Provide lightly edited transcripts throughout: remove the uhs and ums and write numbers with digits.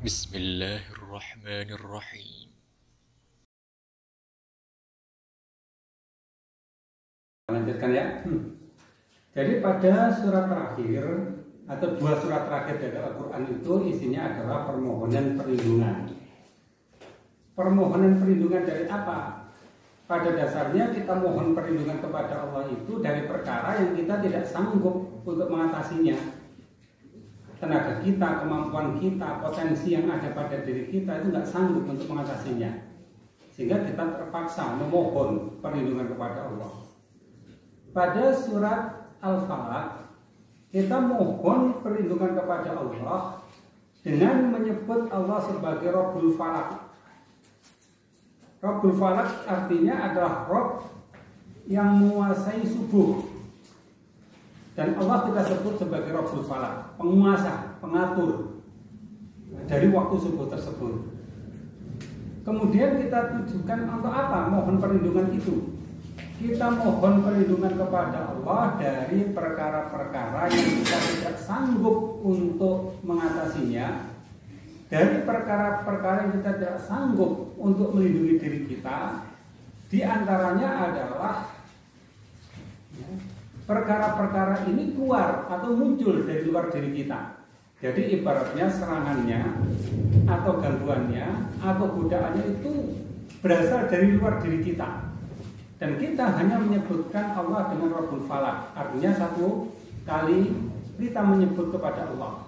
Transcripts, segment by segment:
Bismillahirrahmanirrahim. Lanjutkan ya. Jadi pada surat terakhir atau dua surat terakhir dari Al-Quran itu isinya adalah permohonan perlindungan. Permohonan perlindungan dari apa? Pada dasarnya kita mohon perlindungan kepada Allah itu dari perkara yang kita tidak sanggup untuk mengatasinya. Tenaga kita, kemampuan kita, potensi yang ada pada diri kita itu nggak sanggup untuk mengatasinya. Sehingga kita terpaksa memohon perlindungan kepada Allah. Pada surat Al-Falaq kita mohon perlindungan kepada Allah dengan menyebut Allah sebagai Rabbul Falaq. Rabbul Falaq artinya adalah Rabb yang menguasai subuh. Dan Allah kita sebut sebagai Rabbul Falaq, penguasa, pengatur dari waktu subuh tersebut. Kemudian kita tujukan untuk apa? Mohon perlindungan itu. Kita mohon perlindungan kepada Allah dari perkara-perkara yang kita tidak sanggup untuk mengatasinya, dari perkara-perkara yang kita tidak sanggup untuk melindungi diri kita. Di antaranya adalah perkara-perkara ini keluar atau muncul dari luar diri kita. Jadi ibaratnya serangannya atau gangguannya atau godaannya itu berasal dari luar diri kita. Dan kita hanya menyebutkan Allah dengan Rabbul Falaq. Artinya satu kali kita menyebut kepada Allah.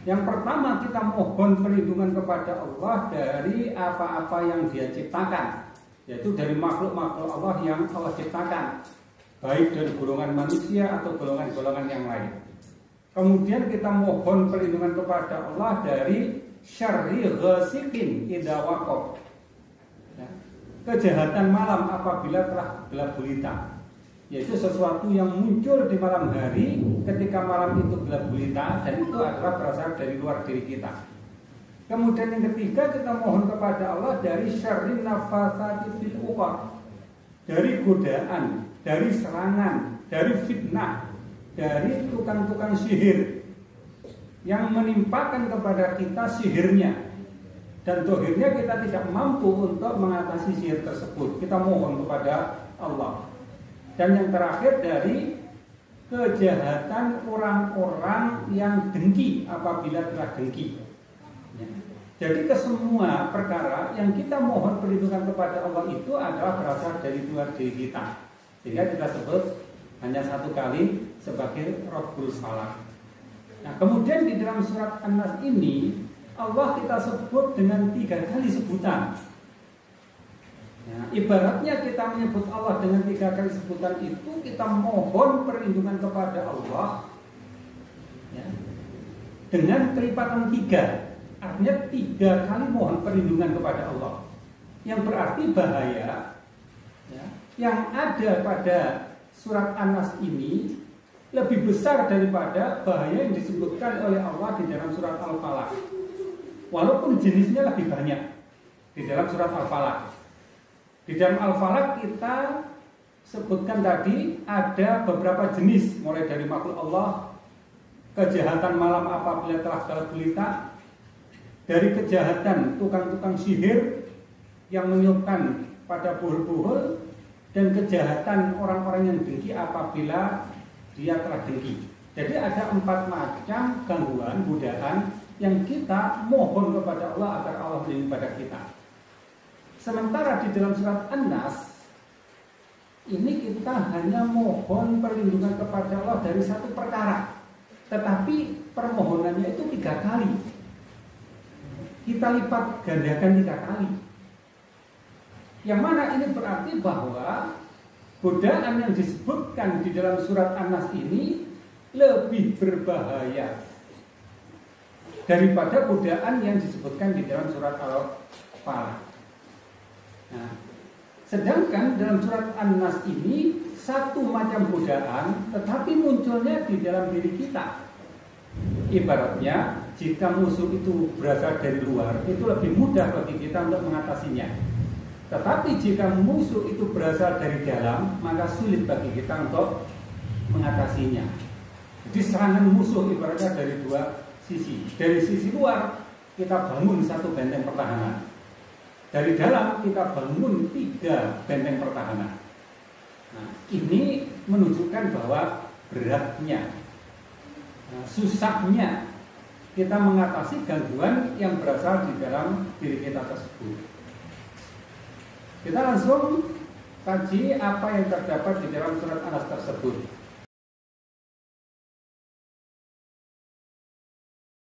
Yang pertama kita mohon perlindungan kepada Allah dari apa-apa yang Dia ciptakan, yaitu dari makhluk-makhluk Allah yang Allah ciptakan, baik dari golongan manusia atau golongan-golongan yang lain. Kemudian kita mohon perlindungan kepada Allah dari syarri ghasiqin idza waqab, kejahatan malam apabila telah gelap gulita, yaitu sesuatu yang muncul di malam hari ketika malam itu gelap gulita, dan itu adalah berasal dari luar diri kita. Kemudian yang ketiga kita mohon kepada Allah dari syarri nafasati fil uqad, dari godaan, dari serangan, dari fitnah, dari tukang-tukang sihir yang menimpakan kepada kita sihirnya, dan dohirnya kita tidak mampu untuk mengatasi sihir tersebut. Kita mohon kepada Allah. Dan yang terakhir dari kejahatan orang-orang yang dengki apabila telah dengki. Jadi kesemua perkara yang kita mohon perlindungan kepada Allah itu adalah berasal dari luar diri kita. Sehingga kita sebut hanya satu kali sebagai Rabbul Falaq. Nah, kemudian di dalam surat An-Nas ini Allah kita sebut dengan 3 kali sebutan. Nah, ibaratnya kita menyebut Allah dengan 3 kali sebutan itu, kita mohon perlindungan kepada Allah ya, dengan kelipatan 3. Artinya 3 kali mohon perlindungan kepada Allah. Yang berarti bahaya ya, yang ada pada surat An-Nas ini lebih besar daripada bahaya yang disebutkan oleh Allah di dalam surat Al-Falaq. Walaupun jenisnya lebih banyak di dalam surat Al-Falaq. Di dalam Al-Falaq kita sebutkan tadi ada beberapa jenis, mulai dari makhluk Allah, kejahatan malam apabila telah gelap gulita, dari kejahatan tukang-tukang sihir yang meniupkan pada buhul-buhul, dan kejahatan orang-orang yang dengki apabila dia telah dengki. Jadi ada 4 macam gangguan, godaan yang kita mohon kepada Allah agar Allah melindungi pada kita. Sementara di dalam surat An-Nas ini kita hanya mohon perlindungan kepada Allah dari satu perkara, tetapi permohonannya itu 3 kali. Kita lipat gandakan 3 kali. Yang mana ini berarti bahwa godaan yang disebutkan di dalam surat An-Nas ini lebih berbahaya daripada godaan yang disebutkan di dalam surat Al-Falaq. Nah, sedangkan dalam surat An-Nas ini satu macam godaan, tetapi munculnya di dalam diri kita. Ibaratnya jika musuh itu berasal dari luar, itu lebih mudah bagi kita untuk mengatasinya. Tetapi jika musuh itu berasal dari dalam, maka sulit bagi kita untuk mengatasinya. Jadi serangan musuh ibaratnya dari 2 sisi. Dari sisi luar kita bangun satu benteng pertahanan. Dari dalam kita bangun 3 benteng pertahanan. Nah, ini menunjukkan bahwa beratnya, susahnya kita mengatasi gangguan yang berasal di dalam diri kita tersebut. Kita langsung kaji apa yang terdapat di dalam surat An-Nas tersebut.